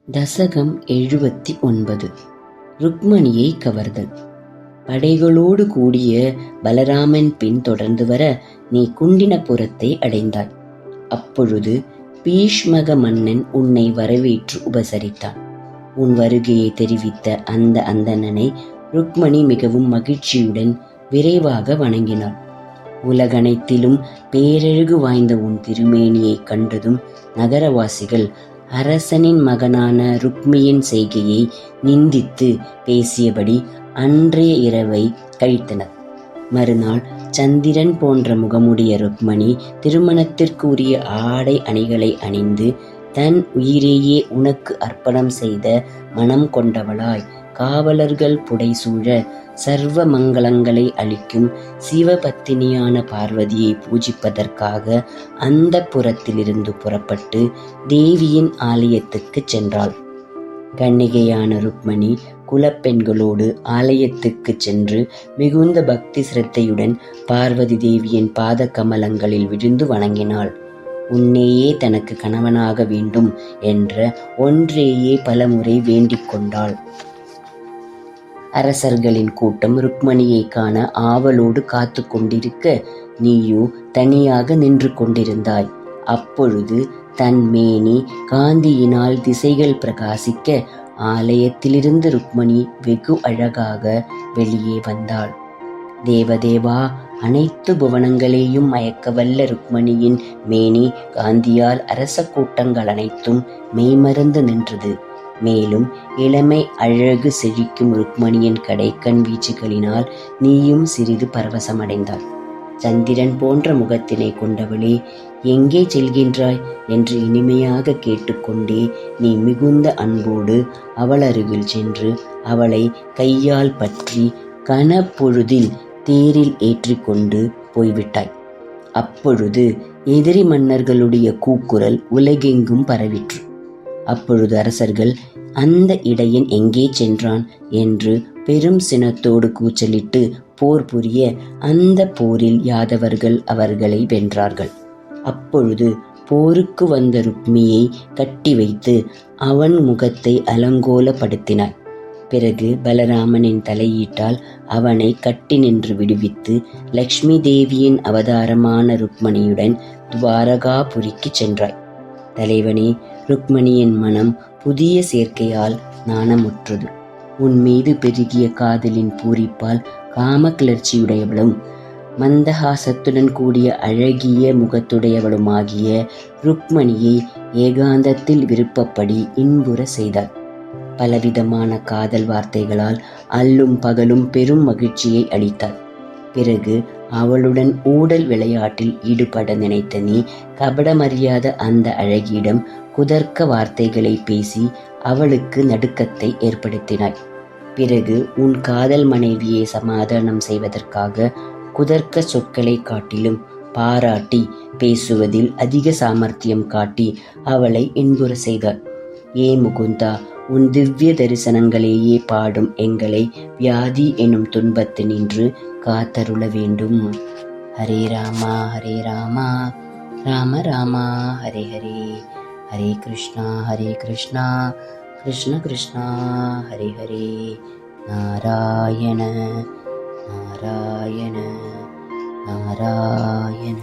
தசகம் 79. ருக்மணியை கவர்தல். படைகளோடு கூடிய பலராமன் பின் தொடர்ந்து வர நீ குண்டினபுரத்தை அடைந்தாய். அப்பொழுது பீஷ்மக மன்னன் உன்னை வரவேற்று உபசரித்தான். உன் வருகையை தெரிவித்த அந்த அந்தணனை ருக்மணி மிகவும் மகிழ்ச்சியுடன் விரைவாக வணங்கினாள். உலகனைத்திலும் பேரழகு வாய்ந்த உன் திருமேனியை கண்டதும் நகரவாசிகள் அரசனின் மகனான ருக்மியின் செய்கையை நிந்தித்து பேசியபடி அன்றைய இரவை கழித்தனர். மறுநாள் சந்திரன் போன்ற முகமுடைய ருக்மணி திருமணத்திற்கு உரிய ஆடை அணிகளை அணிந்து தன் உயிரையே உனக்கு அர்ப்பணம் செய்த மனம் கொண்டவளாய் காவலர்கள் புடைசூழ சர்வ மங்களங்களை அளிக்கும் சிவபத்தினியான பார்வதியை பூஜிப்பதற்காக அந்த புறத்திலிருந்து புறப்பட்டு தேவியின் ஆலயத்துக்கு சென்றாள். கன்னிகையான ருக்மணி குலப்பெண்களோடு ஆலயத்துக்கு சென்று மிகுந்த பக்தி சிரத்தையுடன் பார்வதி தேவியின் பாத கமலங்களில் விழுந்து வணங்கினாள். உன்னையே தனக்கு கணவனாக வேண்டும் என்ற ஒன்றேயே பலமுறை வேண்டிக் கொண்டாள். அரசர்களின் கூட்டம் ருக்மணியை காண ஆவலோடு காத்து கொண்டிருக்க நீயோ தனியாக நின்று கொண்டிருந்தாய். அப்பொழுது தன் மேனி காந்தியினால் திசைகள் பிரகாசிக்க ஆலயத்திலிருந்து ருக்மணி வெகு அழகாக வெளியே வந்தாள். தேவதேவா, அனைத்து புவனங்களையும் மயக்கவல்ல ருக்மணியின் மேனி காந்தியால் அரச கூட்டங்கள் அனைத்தும் மெய்மறந்து நின்றது. மேலும் இளமை அழகு செழிக்கும் ருக்மணியின் கடைக்கண் வீச்சுகளினால் நீயும் சிறிது பரவசமடைந்தாள். சந்திரன் போன்ற முகத்தினை கொண்டவளே, எங்கே செல்கின்றாய் என்று இனிமையாக கேட்டுக்கொண்டே நீ மிகுந்த அன்போடு அவள் அருகில் சென்று அவளை கையால் பற்றி கனப்பொழுதில் தேரில் ஏற்றிக்கொண்டு போய்விட்டாய். அப்பொழுது எதிரி மன்னர்களுடைய கூக்குரல் உலகெங்கும் பரவிற்று. அப்பொழுது அரசர்கள் அந்த இடையன் எங்கே சென்றான் என்று பெரும் சினத்தோடு கூச்சலிட்டு போர் புரிய அந்த போரில் யாதவர்கள் அவர்களை வென்றார்கள். அப்பொழுது போருக்கு வந்த ருக்மியை கட்டி வைத்து அவன் முகத்தை அலங்கோலப்படுத்தினாய். பிறகு பலராமனின் தலையீட்டால் அவனை கட்டி நின்று விடுவித்து லக்ஷ்மி தேவியின் அவதாரமான ருக்மணியுடன் துவாரகாபுரிக்கு சென்றாய். தலைவனே, ருக்மணியின் மனம் புதிய சேர்க்கையால் நாணமுற்றது. உன் மீது பெருகிய காதலின் பூரிப்பால் காம கிளர்ச்சியுடையவளும் மந்தஹாசத்துடன் கூடிய அழகிய முகத்துடையவளுமாகிய ருக்மணியை ஏகாந்தத்தில் விருப்பப்படி இன்புற செய்தாள். பலவிதமான காதல் வார்த்தைகளால் அல்லும் பகலும் பெரும் மகிழ்ச்சியை அளித்தாள். பிறகு அவளுடன் ஊடல் விளையாட்டில் ஈடுபட நினைத்த நீ கபடமறியாத அந்த அழகியிடம் குதர்க்க வார்த்தைகளை பேசி அவளுக்கு நடுக்கத்தை ஏற்படுத்தினாய். பிறகு உன் காதல் மனைவியை சமாதானம் செய்வதற்காக குதர்க்க சொற்களை காட்டிலும் பாராட்டி பேசுவதில் அதிக சாமர்த்தியம் காட்டி அவளை இன்புற செய்தாள். ஏ முகுந்தா, உன் திவ்ய தரிசனங்களையே பாடும் எங்களை வியாதி எனும் துன்பத்தினின்று காத்தருள வேண்டும். ஹரே ராமா ஹரே ராமா, ராம ராமா ஹரே ஹரே, ஹரே கிருஷ்ணா கிருஷ்ண கிருஷ்ணா ஹரே ஹரே, நாராயண நாராயண நாராயண.